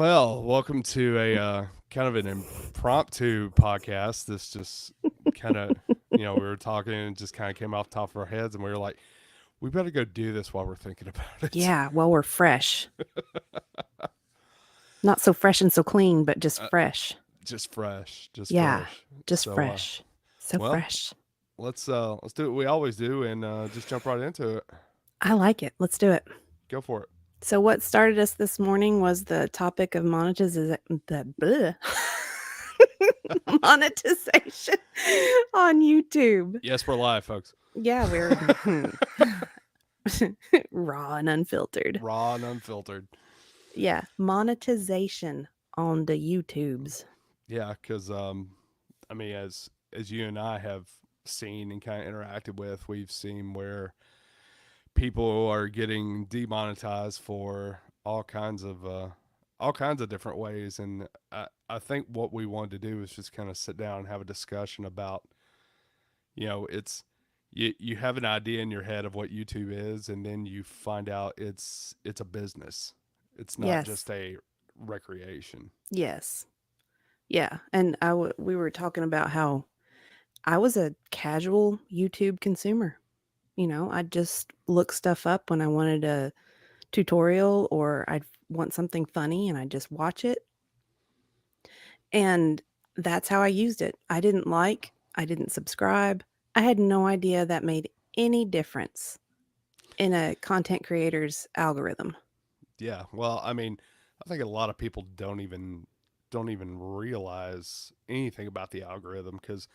Well, welcome to a kind of an impromptu podcast. This just kind of, we were talking and it just kind of came off the top of our heads, and we were like, we better go do this while we're thinking about it. Yeah, well, we're fresh. Not so fresh and so clean, but just uh, fresh. just fresh, just Yeah, fresh. just So, fresh. So well, fresh. let's do what we always do and just jump right into it. I like it. Let's do it. Go for it. So, what started us this morning was the topic of monetization. Monetization on YouTube. Yes, we're live, folks. Yeah, we're raw and unfiltered. Raw and unfiltered. Yeah, monetization on the YouTubes. Yeah, because I mean, as you and I have seen and kind of interacted with, we've seen where people are getting demonetized for all kinds of different ways, and I think what we wanted to do is just kind of sit down and have a discussion about, it's you have an idea in your head of what YouTube is, and then you find out it's a business. It's not Yes, just a recreation. yes, yeah. And we were talking about how I was a casual YouTube consumer. I'd just look stuff up when I wanted a tutorial or I'd want something funny and I'd just watch it. And that's how I used it. I didn't subscribe. I had no idea that made any difference in a content creator's algorithm. Yeah, well, I mean, I think a lot of people don't even realize anything about the algorithm because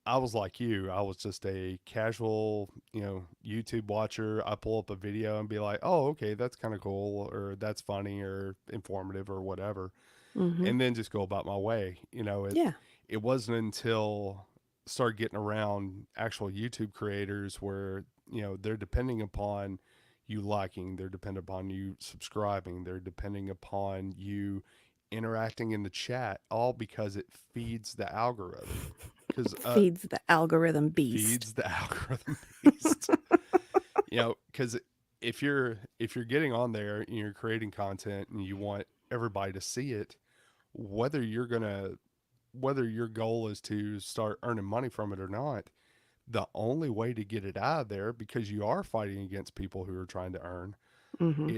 I was like you. I was just a casual, YouTube watcher. I pull up a video and be like, "Oh, okay, that's kind of cool," or "That's funny," or "informative," or whatever, Mhm. and then just go about my way. Yeah. It wasn't until I started getting around actual YouTube creators where they're depending upon you liking, they're dependent upon you subscribing, they're depending upon you interacting in the chat, all because it feeds the algorithm. Because Feeds the algorithm beast. feeds the algorithm beast. Because if you're getting on there and you're creating content and you want everybody to see it, whether you're gonna whether your goal is to start earning money from it or not, the only way to get it out of there, because you are fighting against people who are trying to earn, Mhm.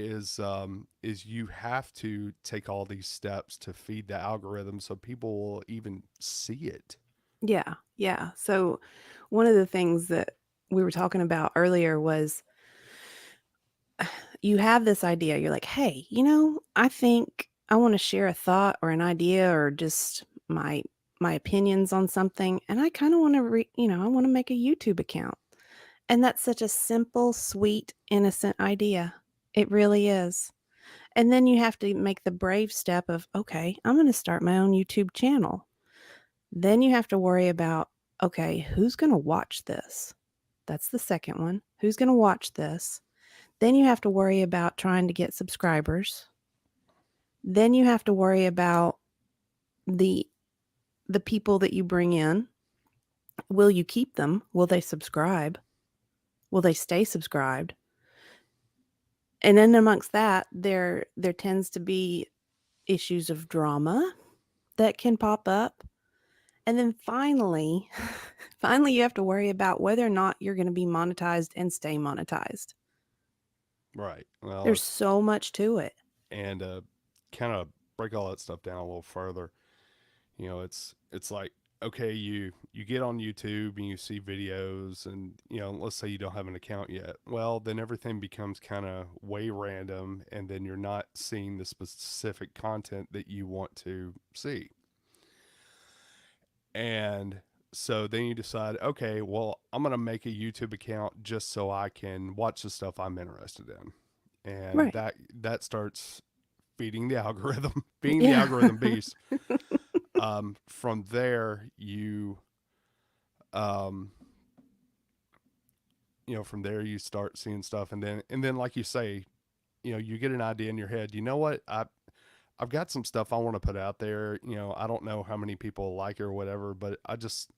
is you have to take all these steps to feed the algorithm so people will even see it. Yeah. Yeah. So one of the things that we were talking about earlier was you have this idea. You're like, hey, I think I want to share a thought or an idea or just my opinions on something, and I kind of want to I want to make a YouTube account. And that's such a simple, sweet, innocent idea. It really is. And then you have to make the brave step of, okay, I'm going to start my own YouTube channel. Then you have to worry about, okay, who's going to watch this? That's the second one. Who's going to watch this? Then you have to worry about trying to get subscribers. Then you have to worry about the the people that you bring in. Will you keep them? Will they subscribe? Will they stay subscribed? And then amongst that, there tends to be issues of drama that can pop up. And then finally, finally you have to worry about whether or not you're going to be monetized and stay monetized. Right. Well, There's it's so much to it. and kind of break all that stuff down a little further. It's like, okay, you get on YouTube and you see videos, and let's say you don't have an account yet. Well, then everything becomes kind of way random, and then you're not seeing the specific content that you want to see. And so then you decide, okay, well, I'm going to make a YouTube account just so I can watch the stuff I'm interested in. And Right. that starts feeding the algorithm, being the Yeah. algorithm beast. From there, um, from there you start seeing stuff, and then like you say, you get an idea in your head. You know what? I've got some stuff I want to put out there. I don't know how many people like it or whatever, but I just,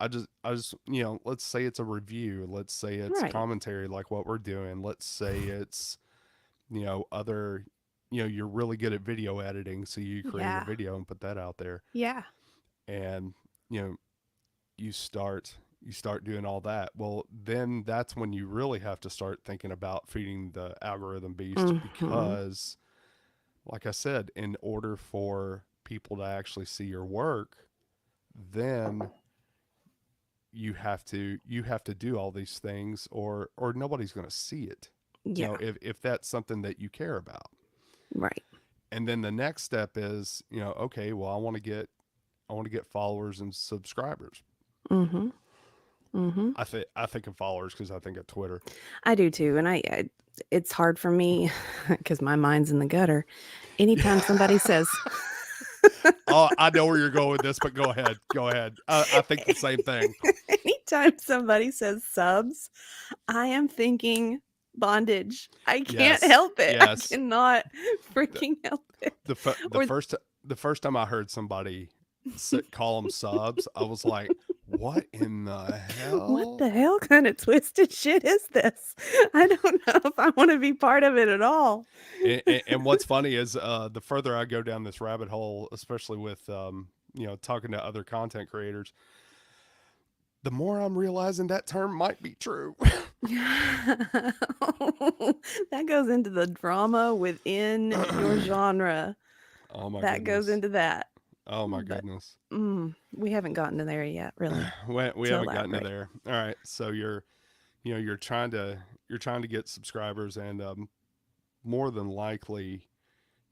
let's say it's a review. Let's say it's Right. commentary like what we're doing. Let's say it's, other you're really good at video editing, so you create a Yeah. video and put that out there, Yeah. and you know you start doing all that. Well, then that's when you really have to start thinking about feeding the algorithm beast, Mhm. because like I said, in order for people to actually see your work, then you have to do all these things, or nobody's going to see it. Yeah. If that's something that you care about. Right. And then the next step is, okay, well, I want to get followers and subscribers. Mhm. Mhm. I think of followers because I think of Twitter. I do too, and I it's hard for me because my mind's in the gutter. Anytime somebody says Oh, I know where you're going with this, but go ahead. Go ahead. I think the same thing. anytime somebody says subs, I am thinking bondage. I can't Yes. help it. I Yes. cannot The freaking help it. the, Or the first time I heard somebody call them subs, I was like, "What in the what hell?" the hell kind of twisted shit is this? I don't know if I want to be part of it at all. And what's funny is the further I go down this rabbit hole, especially with talking to other content creators, the more I'm realizing that term might be true. That goes into the drama within your genre. Oh my That goes goodness. into that. Oh my But goodness. we haven't gotten to there yet, really, We to haven't gotten to elaborate. there. All right, so you're trying to get subscribers, and more than likely,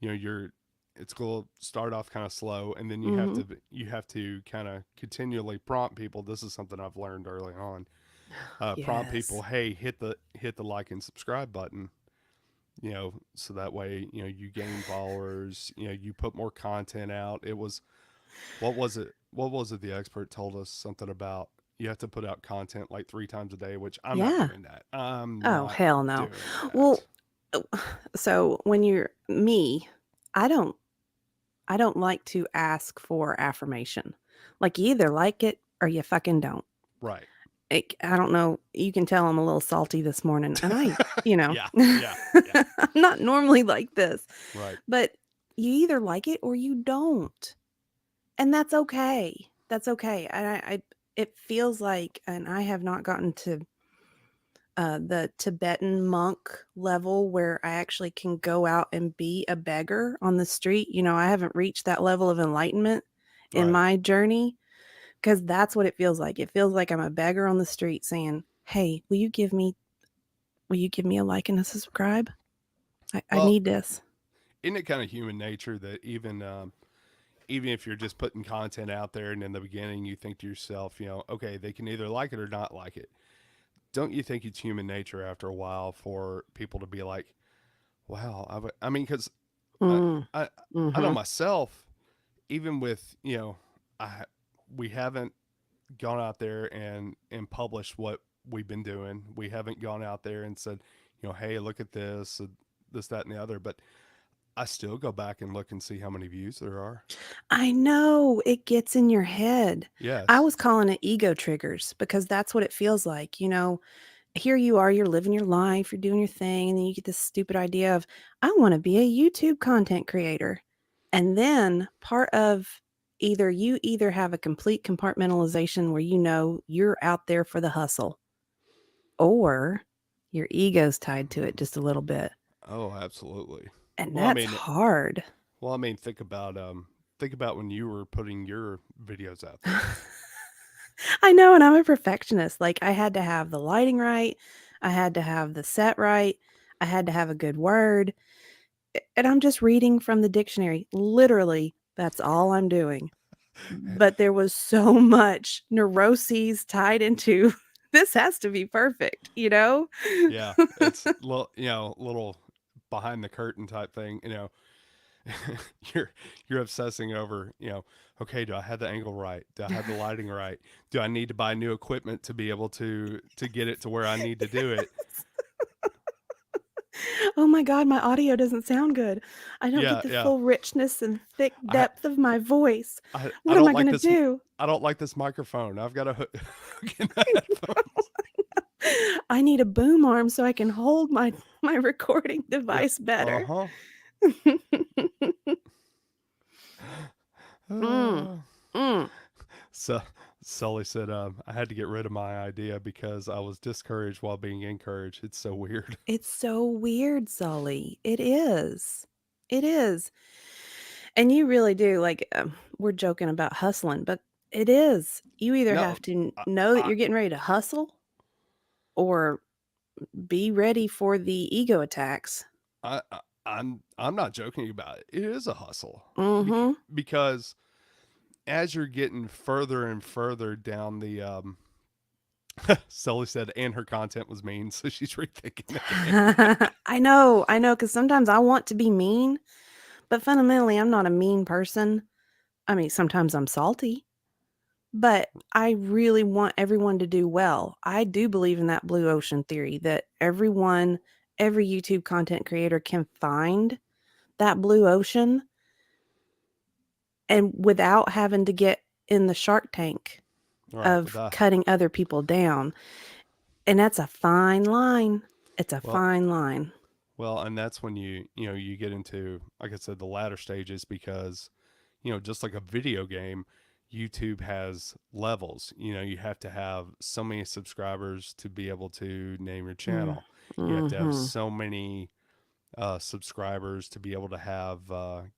you're it's going to start off kind of slow, and then Mhm. you have to kind of continually prompt people. This is something I've learned early on. Prompt people, Yes. hey, hit the like and subscribe button. So that way, you gain followers. You put more content out. It was what was it? What was it? The expert told us something about you have to put out content like 3 times a day, which I'm not Yeah. doing that. I'm Oh, not hell no. doing that. Well, oh, so when you're me, I don't I don't like to ask for affirmation. Like, you either like it or you fucking don't. Right. I don't know, you can tell I'm a little salty this morning, and Yeah. Yeah. Yeah. I'm not normally like this, Right. but you either like it or you don't, and that's okay. That's okay. And I it feels like, and I have not gotten to the Tibetan monk level where I actually can go out and be a beggar on the street. I haven't reached that level of enlightenment in Right. my journey, because that's what it feels like. It feels like I'm a beggar on the street saying, "Hey, will you give me a like and a subscribe? I Well, need this." isn't it kind of human nature that even if you're just putting content out there and in the beginning you think to yourself, okay, they can either like it or not like it. Don't you think it's human nature after a while for people to be like, wow, I mean, because I, Mm. I, I know Mhm. myself, even with, I, we haven't gone out there and published what we've been doing. We haven't gone out there and said, hey, look at this, that, and the other. But I still go back and look and see how many views there are. I know, it gets in your head. I Yes. was calling it ego triggers because that's what it feels like. Here you are, you're living your life, you're doing your thing, and then you get this stupid idea of, I want to be a YouTube content creator. And then part of you either have a complete compartmentalization where you're out there for the hustle, or your ego's tied to it just a little bit. Oh, absolutely. And Well, I that's mean, hard. think about when you were putting your videos out there. I know, and I'm a perfectionist. Like, I had to have the lighting right, I had to have the set right, I had to have a good word. And I'm just reading from the dictionary. Literally, that's all I'm doing. But there was so much neuroses tied into this has to be perfect, you know? Yeah, it's little behind the curtain type thing. you're you're obsessing over, okay, do I have the angle right? Do I have the lighting right? Do I need to buy new equipment to be able to get it to where I need to do it? Oh my god, my audio doesn't sound good. I don't get Yeah, the yeah. full richness and thick I depth of my voice. I What am don't I like gonna this. do? I don't like this microphone. I've got to hook in the headphones. I need a boom arm so I can hold my recording Yeah. device Uh better. huh. Mm, Uh, mm. so Sully said, I had to get rid of my idea because I was discouraged while being encouraged. It's so weird. It's so weird, Sully. It is. It is. And you really do, like, we're joking about hustling, but it is. You either No, have to I, know that I, you're getting ready to hustle or be ready for the ego attacks. I'm not joking about it. It is a hustle Mhm. because as you're getting further and further down the Sully said, and her content was mean, so she's rethinking again. I know, because sometimes I want to be mean, but fundamentally, I'm not a mean person. I mean, sometimes I'm salty, but I really want everyone to do well. I do believe in that blue ocean theory that every YouTube content creator can find that blue ocean and without having to get in the shark tank Right. of cutting other people down. And that's a fine line. It's a Well, fine line. and that's when you get into, like I said, the latter stages because just like a video game, YouTube has levels. You have to have so many subscribers to be able to name your Mm. channel. You have to have Mhm. so many subscribers to be able to have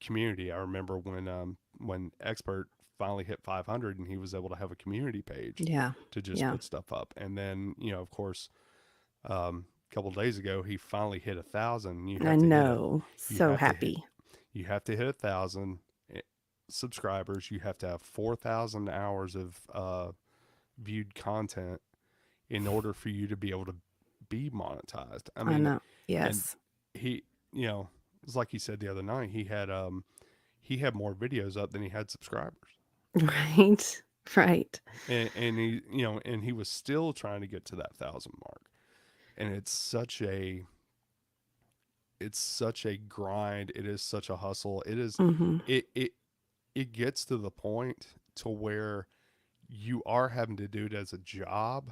community. I remember when Expert finally hit 500 and he was able to have a community page Yeah. to just Yeah. put stuff up. And then of course, a couple of days ago he finally hit 1,000. You I have to hit it. know. You So have to hit. happy. You have to hit 1,000 subscribers. You have to have 4,000 hours of viewed content in order for you to be able to be monetized. I I mean, know. and Yes. he, it's like he said the other night. He had more videos up than he had subscribers, Right. Right. and he was still trying to get to that 1,000 mark. And it's such a grind. It is such a hustle. Mhm. It it gets to the point to where you are having to do it as a job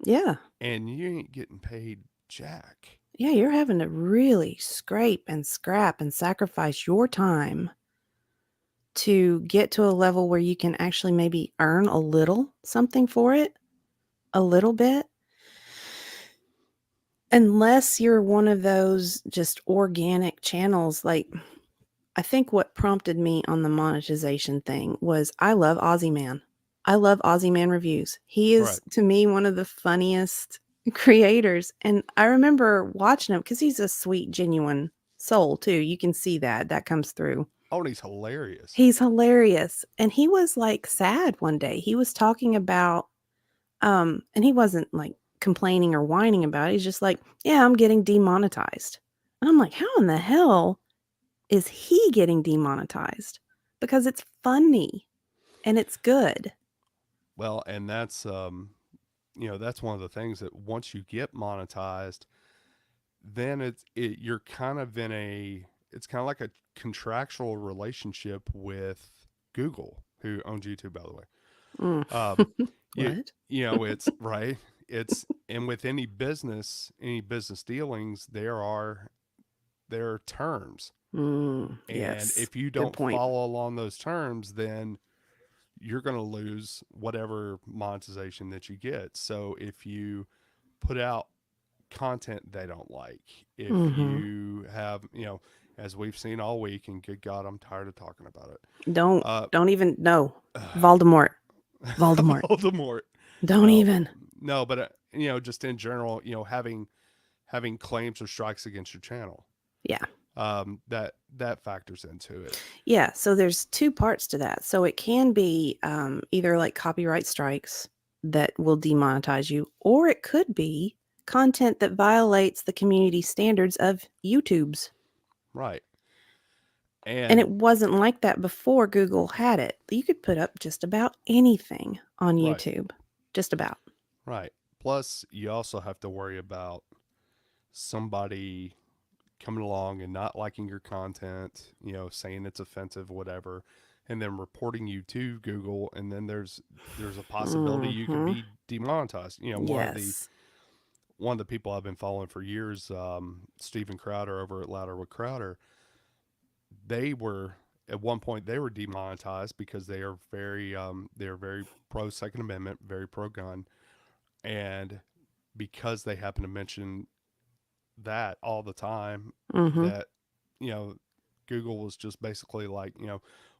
Yeah. and you ain't getting paid jack. Yeah, you're having to really scrape and scrap and sacrifice your time to get to a level where you can actually maybe earn a little something for it, a little bit. Unless you're one of those just organic channels, like I think what prompted me on the monetization thing was I love Aussie Man. I love Aussie Man reviews. He is Right. to me one of the funniest creators. And I remember watching him because he's a sweet, genuine soul too. You can see that. That comes through. Oh, and he's hilarious. He's hilarious. And he was like sad one day. He was talking about and he wasn't like complaining or whining about it. He's just like, yeah, I'm getting demonetized. And I'm like, how in the hell is he getting demonetized? Because it's funny and it's good. Well, and that's one of the things that once you get monetized, then you're kind of in a it's kind of like a contractual relationship with Google, who owns YouTube, by the way. Mm. Um, you What? it's right. It's and with any business dealings, there are terms, and Yes. if you Good don't point. follow along those terms, then you're going to lose whatever monetization that you get. So if you put out content they don't like, if Mhm. you have, as we've seen all week, and good God, I'm tired of talking about it. Don't Uh, don't even no. Voldemort. Voldemort. Voldemort. Don't Well, even. no, but just in general, having claims or strikes against your channel, Yeah. that factors into it. Yeah, so there's 2 parts to that. So it can be, either, like, copyright strikes that will demonetize you, or it could be content that violates the community standards of YouTube's, Right. and it And wasn't like that before Google had it. You could put up just about anything on right. YouTube. Just about. Right. Plus, you also have to worry about somebody coming along and not liking your content, saying it's offensive, whatever, and then reporting you to Google, and then there's a possibility you could Mhm. be demonetized. Yes. One of the people I've been following for years, Stephen Crowder over at Louder with Crowder. they were at one point they were demonetized because they are very pro Second Amendment, very pro gun, and because they happen to mention that all the time, Mhm. that you know Google was just basically like,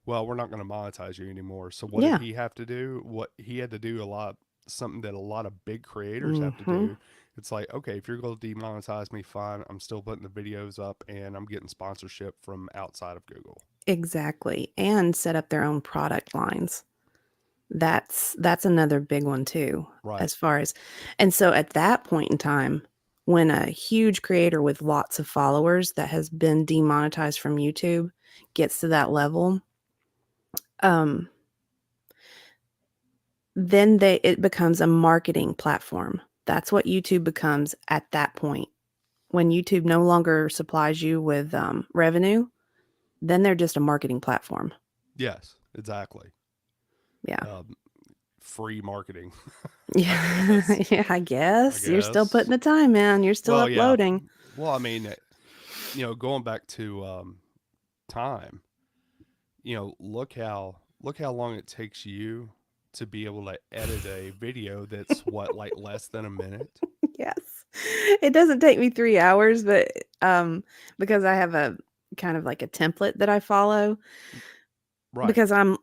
well, we're not going to monetize you anymore. So what did Yeah. he have to do? What he had to do a lot something that a lot of big creators have to Mhm. do. It's like, okay, if you're going to demonetize me, fine. I'm still putting the videos up and I'm getting sponsorship from outside of Google. Exactly, and set up their own product lines. That's another big one too, Right. as far as and so at that point in time, when a huge creator with lots of followers that has been demonetized from YouTube gets to that level, um, then it becomes a marketing platform. That's what YouTube becomes at that point. When YouTube no longer supplies you with, revenue, then they're just a marketing platform. Yes, exactly. Yeah. Um, Free marketing, I Yeah, guess. yeah, I I guess. You're still putting guess. the time in, you're still Well, yeah. uploading. Well, I mean, going back to time, look how long it takes you to be able to edit a video that's what, like less than a minute. Yes. It doesn't take me 3 hours, but, because I have a kind of like a template that I follow, Right. because I'm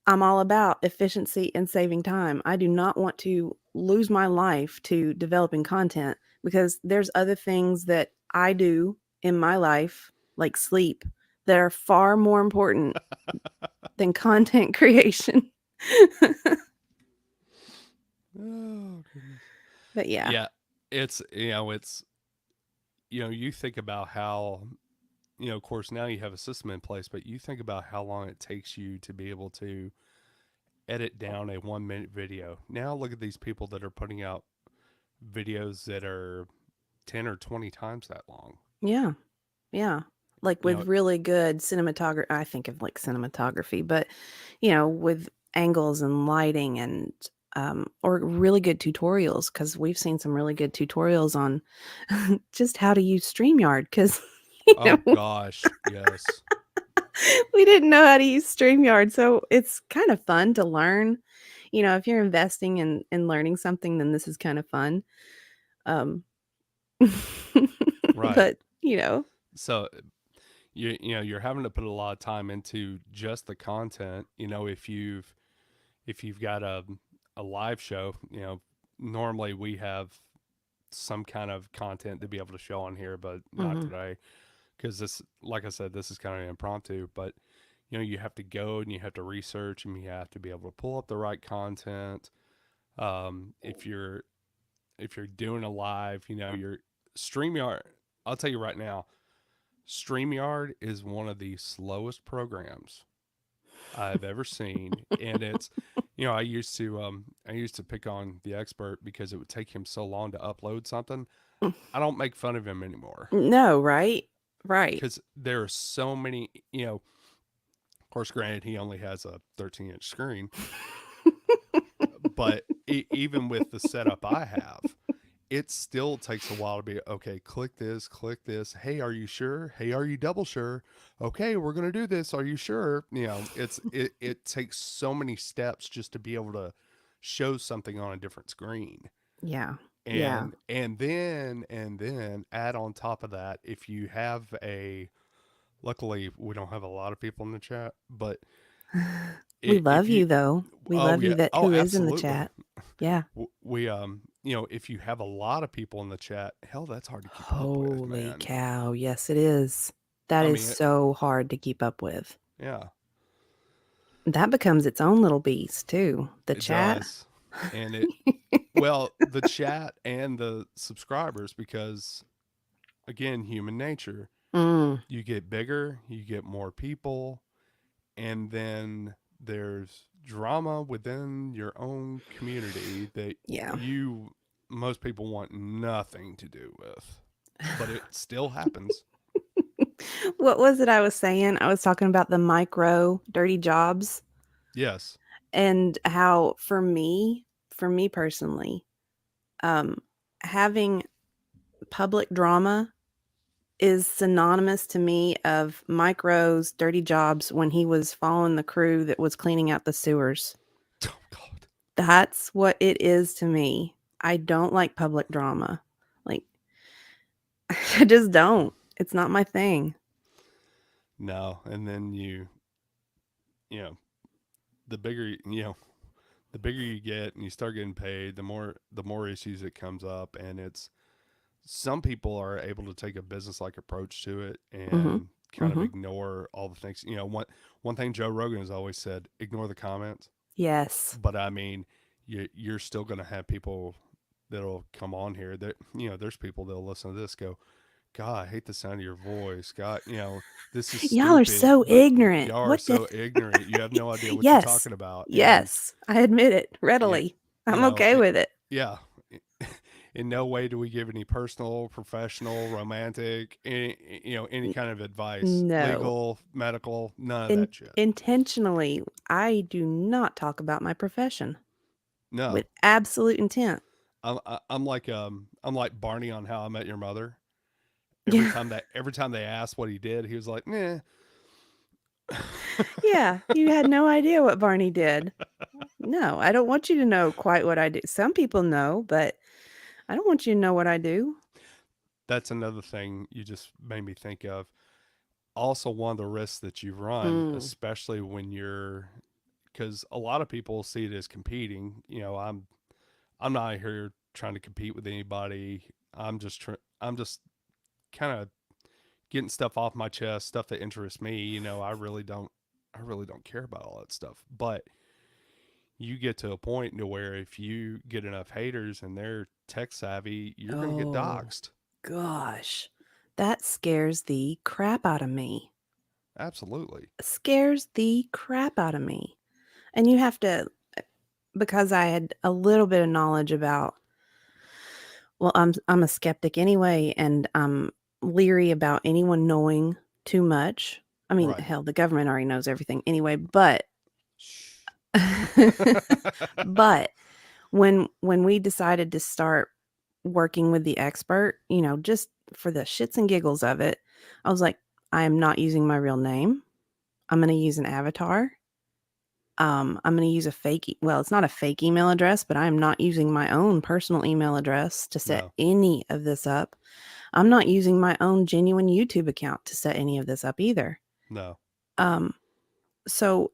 all about efficiency and saving time. I do not want to lose my life to developing content because there's other things that I do in my life, like sleep, that are far more important than content creation. Oh goodness. But yeah. Yeah, it's you think about how, of course now you have a system in place, but you think about how long it takes you to be able to edit down a 1 minute video. Now look at these people that are putting out videos that are 10 or 20 times that long. Yeah. Yeah. Like You know, with really good cinematography, I think of like cinematography, but with angles and lighting and or really good tutorials because we've seen some really good tutorials on just how to use StreamYard because oh gosh, yes. we didn't know how to use StreamYard. So it's kind of fun to learn. If you're investing in learning something, then this is kind of fun. Um, Right. but, you know, So you're having to put a lot of time into just the content. If you've got a live show, normally we have some kind of content to be able to show on here, but not mhm, today because this, like I said, this is kind of impromptu. But you have to go and you have to research and you have to be able to pull up the right content. If you're doing a live, your StreamYard. I'll tell you right now, StreamYard is one of the slowest programs I've ever seen, and it's I used to pick on the expert because it would take him so long to upload something. I don't make fun of him anymore no, right? Right. because there are so many. Of course, granted, he only has a 13-inch screen, but even with the setup I have, it still takes a while to be okay. Click this, click this. Hey, are you sure? Hey, are you double sure? Okay, we're gonna do this. Are you sure? It takes so many steps just to be able to show something on a different screen. Yeah. Yeah. And then add on top of that, if you have a, luckily we don't have a lot of people in the chat, but We if love you, you though. We oh love you yeah, that oh who is in the absolutely, chat. Yeah. we if you have a lot of people in the chat, hell, that's hard to keep up with, Holy man. cow. Yes, it is. That I is mean, so hard to keep up with. yeah, That becomes its own little beast too. The it chat. does. And it, well, the chat and the subscribers, because again, human nature, Mm, you get bigger, you get more people, and then there's drama within your own community that yeah. most people want nothing to do with, but it still happens. What was it I was saying? I was talking about the micro dirty jobs Yes. and how for me personally, um, having public drama is synonymous to me of Mike Rowe's dirty jobs when he was following the crew that was cleaning out the sewers. Oh God. That's what it is to me. I don't like public drama. Like, I just don't. It's not my thing. No, and then you know, the bigger the bigger you get and you start getting paid, the more issues it comes up, and it's some people are able to take a business like approach to it Mhm. and kind of Mhm. ignore all the things. One thing Joe Rogan has always said: ignore the comments. Yes. But I mean, you're still going to have people that'll come on here that there's people that'll listen to this go, God, I hate the sound of your voice. God, this is Y'all are stupid, so but ignorant. y'all are What the so ignorant. You have no idea what you're Yes. talking about. And Yes. I admit it yeah, readily. you I'm know, okay it, with it. yeah. In no way do we give any personal, professional, romantic, any N- kind of advice, No. legal, medical, none of In that shit. intentionally, I do not talk about my profession with No, absolute intent. I'm like Barney on How I Met Your Mother. Yeah. Every time they asked what he did, he was like, "Nah." Yeah, you had no idea what Barney did. No, I don't want you to know quite what I do. Some people know, but I don't want you to know what I do. That's another thing you just made me think of. Also, one of the risks that you run, Mm. especially when you're, because a lot of people see it as competing. I'm not here trying to compete with anybody. I'm just kind of getting stuff off my chest, stuff that interests me. I really don't care about all that stuff. But you get to a point to where if you get enough haters and they're tech savvy, you're going to get Oh, doxxed. gosh. That scares the crap out of me. Absolutely. Scares the crap out of me. And you have to, because I had a little bit of knowledge about, well, I'm a skeptic anyway, and I'm leery about anyone knowing too much. I mean, Right. hell, the government already knows everything anyway, but Shh. but when we decided to start working with the expert, just for the shits and giggles of it, I was like, I am not using my real name. I'm going to use an avatar. I'm going to use a well, it's not a fake email address, but I am not using my own personal email address to set No, any of this up. I'm not using my own genuine YouTube account to set any of this up either. no, Um, so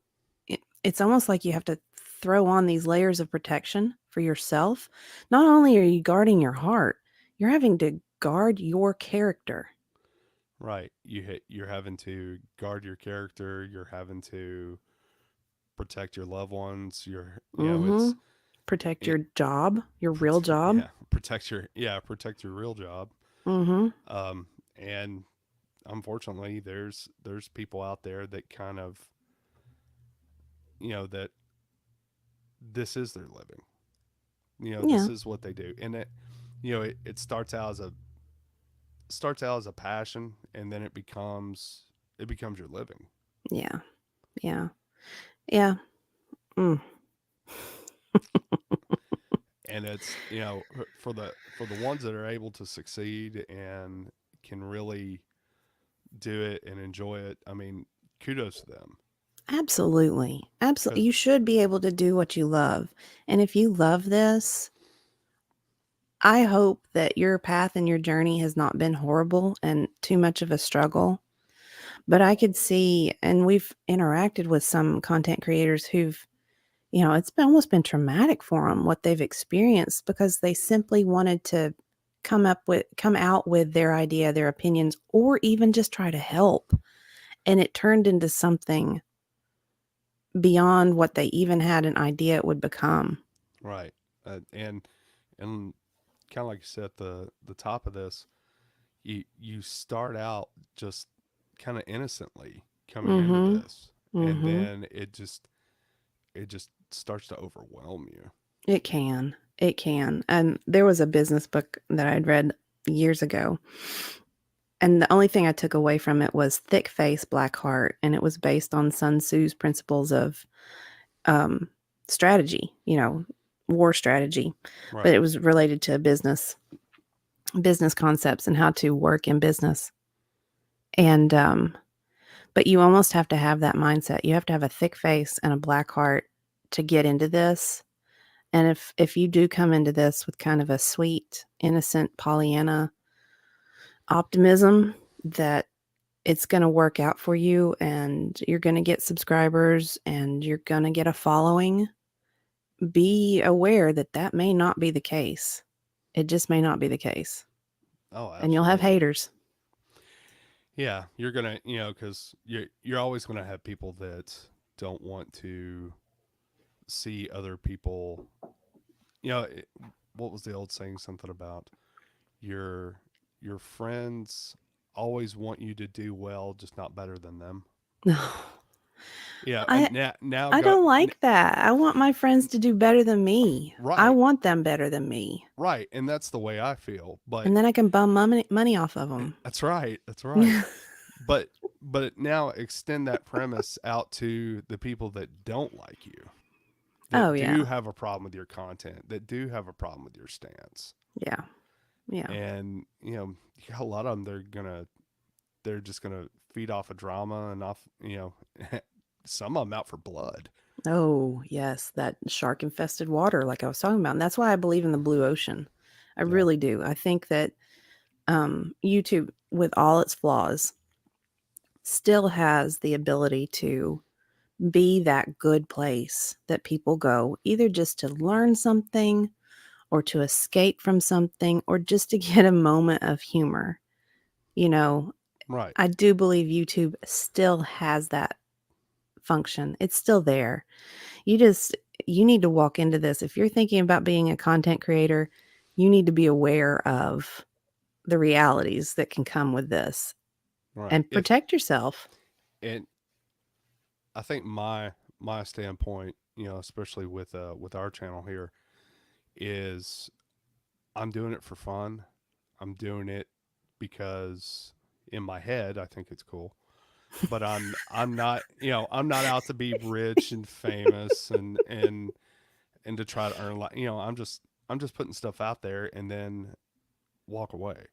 it's almost like you have to throw on these layers of protection for yourself. Not only are you guarding your heart, you're having to guard your character. right. You're having to guard your character. You're having to protect your loved ones. Mm-hmm. Protect It, your job, your real job. yeah, protect your real job. Mm-hmm. And unfortunately, there's people out there that kind of that this is their living. This Yeah. is what they do, and it starts out as a passion, and then it becomes your living. Yeah. Yeah. Yeah. Mm. And it's for the ones that are able to succeed and can really do it and enjoy it. I mean, kudos to them. Absolutely. Absolutely. Because You should be able to do what you love. And if you love this, I hope that your path and your journey has not been horrible and too much of a struggle. But I could see, and we've interacted with some content creators who've, it's been almost been traumatic for them what they've experienced because they simply wanted to come out with their idea, their opinions, or even just try to help. And it turned into something beyond what they even had an idea it would become. right, and kind of like you said at the top of this, you start out just kind of innocently coming into Mhm. this, and Mhm. then it just starts to overwhelm you. It can. It can. And there was a business book that I'd read years ago, and the only thing I took away from it was thick face, black heart, and it was based on Sun Tzu's principles of um, strategy, war strategy, but Right. it was related to business concepts and how to work in business. And but you almost have to have that mindset. You have to have a thick face and a black heart to get into this. And if you do come into this with kind of a sweet, innocent Pollyanna optimism that it's going to work out for you and you're going to get subscribers and you're going to get a following, be aware that that may not be the case. It just may not be the case. Oh, And you'll have absolutely. haters. Yeah, you're gonna, because you're always gonna have people that don't want to see other people. You know, what was the old saying? Something about your your friends always want you to do well, just not better than them. No. Yeah, I now I go don't like that. I want my friends to do better than me. I right, want them better than me. right, and that's the way I feel. But And then I can bum money off of them. that's right, that's right. But now extend that premise out to the people that don't like you, Oh that yeah. do have a problem with your content, that do have a problem with your stance. Yeah. Yeah. And, you got a lot of them, they're just going to feed off of drama and off, some of them out for blood. Oh, yes, that shark infested water like I was talking about. And that's why I believe in the blue ocean. I Yeah. really do. I think that YouTube, with all its flaws, still has the ability to be that good place that people go either just to learn something or to escape from something or just to get a moment of humor. You know, Right. I do believe YouTube still has that function. It's still there. You just you need to walk into this. If you're thinking about being a content creator, you need to be aware of the realities that can come with this Right. and protect yourself. And I think my standpoint, especially with our channel here, is I'm doing it for fun. I'm doing it because in my head I think it's cool. But I'm not, I'm not out to be rich and famous and to try to earn like, I'm just putting stuff out there and then walk away.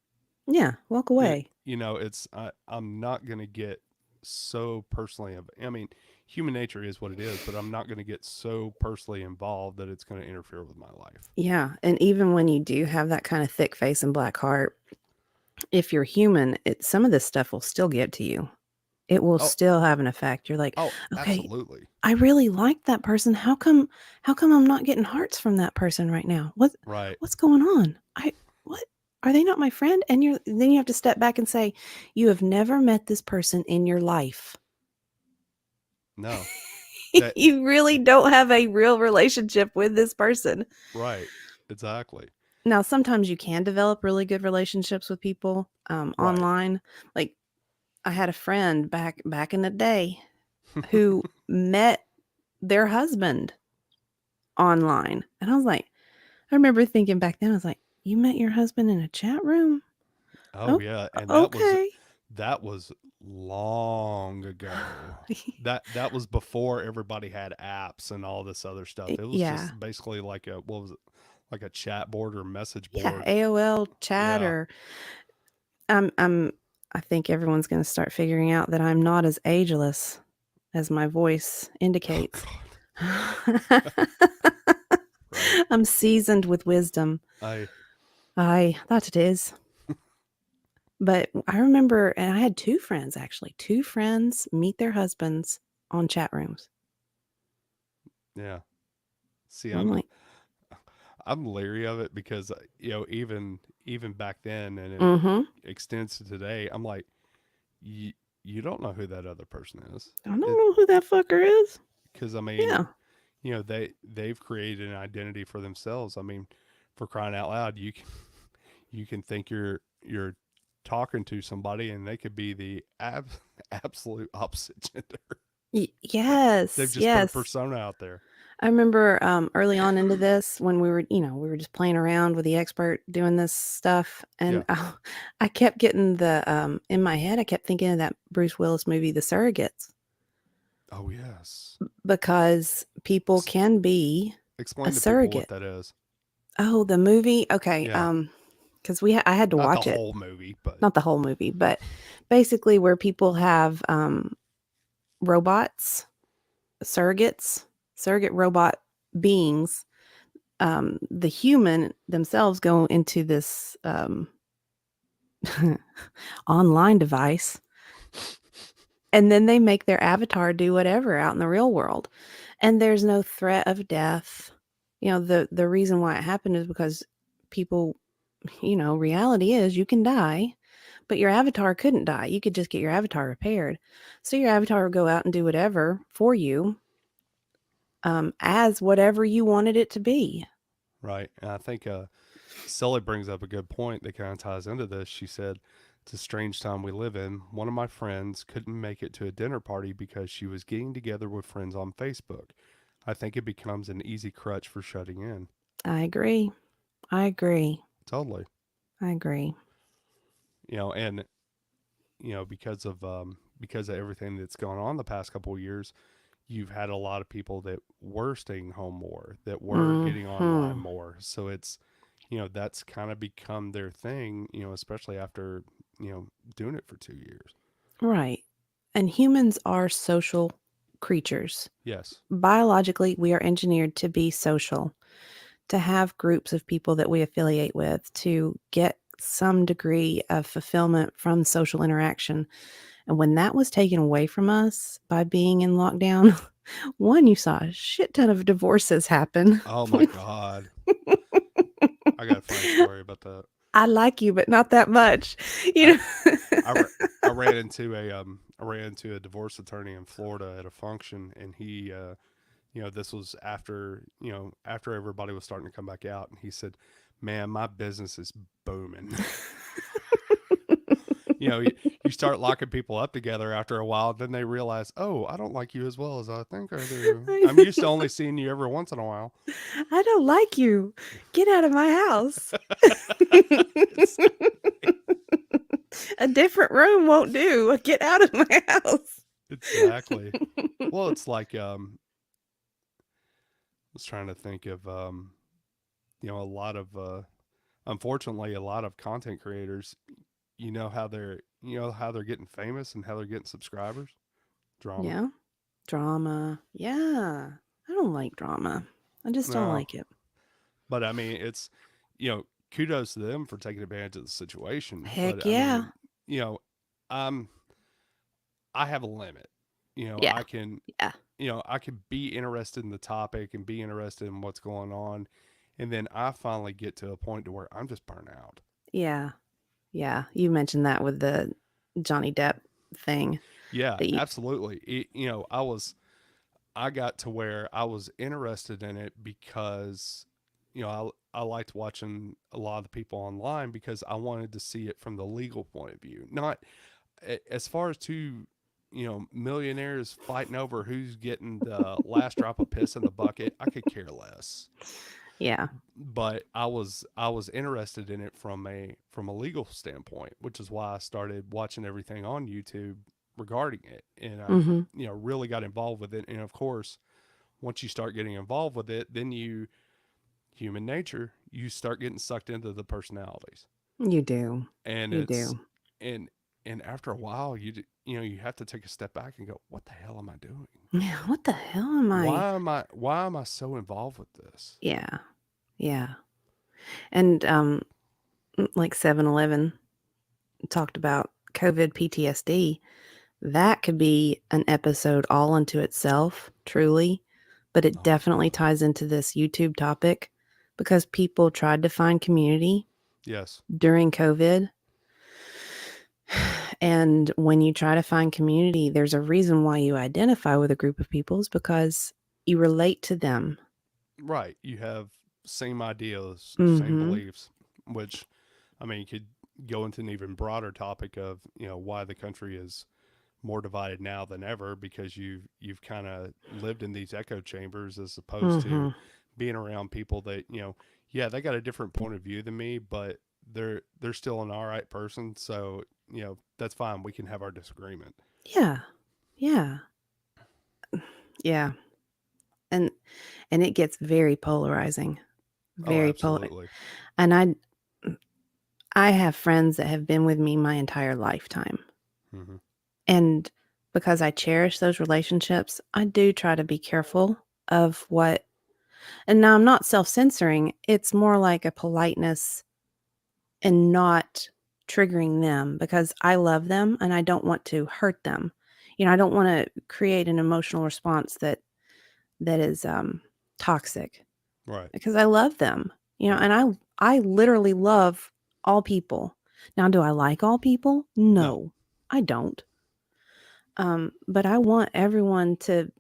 Yeah, walk away. I'm not going to get so personally, I mean, human nature is what it is, but I'm not going to get so personally involved that it's going to interfere with my life. Yeah, and even when you do have that kind of thick face and black heart, if you're human, some of this stuff will still get to you. It will Oh, still have an effect. You're like, oh, "Okay, absolutely. I really like that person. How come I'm not getting hearts from that person right now? Right. What's going on? What are they not my friend?" And then you have to step back and say, "You have never met this person in your life. No. That You really don't have a real relationship with this person." right. Exactly. Now, sometimes you can develop really good relationships with people Right. online. Like I had a friend back in the day who met their husband online. And I was like, I remember thinking back then, I was like, "You met your husband in a chat room? Oh Oh, yeah, and okay." that was long ago. That was before everybody had apps and all this other stuff. It was Yeah. just basically like a what was it? Like a chat board or message Yeah, board. AOL chat Yeah. or I'm I think everyone's going to start figuring out that I'm not as ageless as my voice Oh indicates. god. Right. I'm seasoned with wisdom. I I thought it is. But I remember, and I had two friends actually, two friends meet their husbands on chat rooms. yeah. See, I'm like, I'm leery of it because even back then and it mm-hmm. extends to today. I'm like, you you don't know who that other person is. I don't It know who that fucker is. because I mean, Yeah. they've created an identity for themselves. I mean, for crying out loud, you can think you're talking to somebody and they could be the absolute opposite gender. They've Yes, just put a yes. persona out there. I remember early on into this when we were just playing around with the expert doing this stuff, and Yeah. I kept getting in my head. I kept thinking of that Bruce Willis movie, The Surrogates, Oh yes. because people can be a Explain to people what surrogate. that is. Oh, the movie. Okay. Yeah. because I had to Not the watch it, whole movie, but not the whole movie, but basically where people have robots, surrogates, surrogate robot beings. The human themselves go into this online device, and then they make their avatar do whatever out in the real world, and there's no threat of death. The reason why it happened is because people, reality is you can die, but your avatar couldn't die. You could just get your avatar repaired. So your avatar would go out and do whatever for you, as whatever you wanted it to be. right. And I think Sully brings up a good point that kind of ties into this. She said, "It's a strange time we live in. One of my friends couldn't make it to a dinner party because she was getting together with friends on Facebook. I think it becomes an easy crutch for shutting in." I agree. I agree. Totally. I agree. And because of everything that's gone on the past couple of years, you've had a lot of people that were staying home more, that were getting online Hmm. more. So it's, that's kind of become their thing, especially after, doing it for 2 years. Right. And humans are social creatures. Yes. Biologically, we are engineered to be social, to have groups of people that we affiliate with, to get some degree of fulfillment from social interaction. And when that was taken away from us by being in lockdown, one, you saw a shit ton of divorces happen. Oh my God. I got a funny story about that. I like you, but not that much. I, You know. I, ra- I ran into a divorce attorney in Florida at a function, and he, this was after, after everybody was starting to come back out, and he said, "Man, my business is booming." You start locking people up together after a while, then they realize, "Oh, I don't like you as well as I think I do. I'm used to only seeing you every once in a while." I don't like you. Get out of my house. A different room won't do. Get out of my house. Exactly. Well, it's like I was trying to think of a lot of unfortunately a lot of content creators, how they're getting famous and how they're getting subscribers. Drama. Yeah. Drama. Yeah. I don't like drama. I just don't No. like it. But I mean, it's kudos to them for taking advantage of the situation. Heck But I yeah. mean, I'm I have a limit. Yeah. Yeah. I can be interested in the topic and be interested in what's going on, and then I finally get to a point to where I'm just burnt out. Yeah. Yeah. You mentioned that with the Johnny Depp thing Yeah, that you, absolutely. I got to where I was interested in it because I liked watching a lot of the people online because I wanted to see it from the legal point of view. Not as far as two, millionaires fighting over who's getting the last drop of piss in the bucket. I could care less. yeah. But I was interested in it from a legal standpoint, which is why I started watching everything on YouTube regarding it, and I Mm-hmm. really got involved with it. And of course, once you start getting involved with it, then human nature, you start getting sucked into the personalities, You do. and You it's do. and and after a while, you have to take a step back and go, what the hell am I doing? Yeah. What the hell am I? Why am I so involved with this? Yeah. Yeah. And like 7-Eleven talked about COVID PTSD. That could be an episode all unto itself, truly, but it Oh my definitely God. ties into this YouTube topic because people tried to find community Yes. during COVID. And when you try to find community, there's a reason why you identify with a group of people is because you relate to them. Right. You have same ideas, same Mhm. beliefs, which I mean, you could go into an even broader topic of, why the country is more divided now than ever because you've kind of lived in these echo chambers as opposed to Mhm. being around people that, yeah, they got a different point of view than me, but they're still an all right person, so, that's fine. We can have our disagreement. Yeah. Yeah. Yeah. And it gets very polarizing. Oh, Very polar. absolutely. And I have friends that have been with me my entire lifetime. Mm-hmm. And because I cherish those relationships, I do try to be careful of what, and now I'm not self censoring. It's more like a politeness and not triggering them because I love them and I don't want to hurt them. I don't want to create an emotional response that is toxic Right. because I love them. Right. And I literally love all people. Now, do I like all people? No. No, I don't. But I want everyone to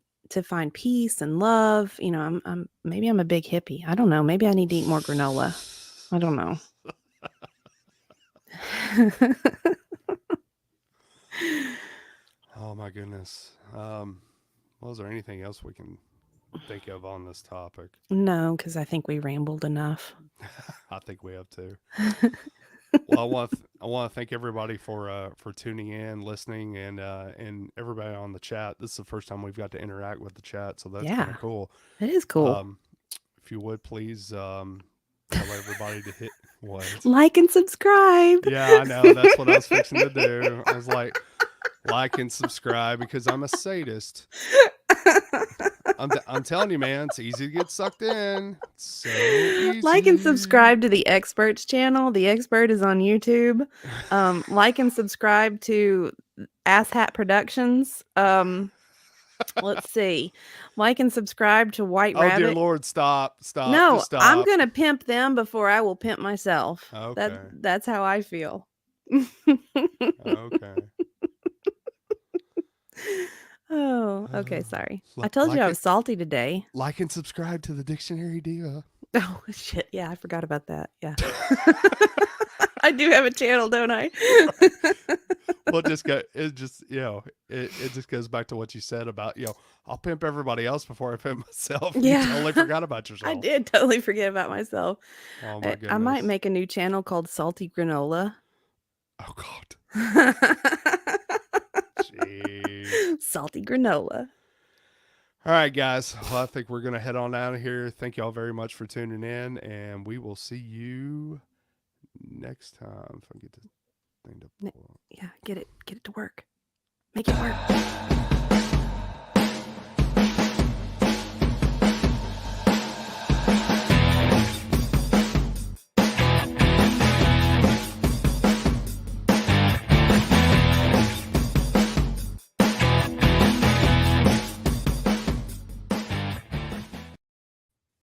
find peace and love. I'm maybe I'm a big hippie. I don't know. Maybe I need to eat more granola. I don't know. Oh my goodness. Was there anything else we can think of on this topic? No, because I think we rambled enough. I think we have to. Well, I want to thank everybody for tuning in, listening, and everybody on the chat. This is the first time we've got to interact with the chat, so that's kind Yeah, of cool. it is cool. Um, if you would please tell everybody to hit what? Like and subscribe. Yeah, I know. That's what I was fixing to do. I was like and subscribe because I'm a sadist. I'm telling you, man, it's easy to get sucked in. It's so Like and easy. subscribe to the Experts channel. The Expert is on YouTube. Like and subscribe to Ass Hat Productions. Let's see. Like and subscribe to White Oh dear Rabbit. Lord, stop, No, just I'm stop. gonna pimp them before I will pimp myself. Okay, That's how I feel. okay. Oh, okay, sorry. I Like told you like I it, was salty today. like and subscribe to the Dictionary Diva. Oh, shit. Yeah, I forgot about that. Yeah. I do have a channel, don't I? Well, it just it just goes back to what you said about I'll pimp everybody else before I pimp myself. You totally Yeah. forgot about I yourself. did totally forget about myself. Oh my I might goodness. make a new channel called Salty Granola. Oh God. Jeez. Salty Granola. All right, guys. Well, I think we're gonna head on out of here. Thank y'all very much for tuning in, and we will see you next time. If I get this thing to pull up. Yeah, get it to work. Make it work.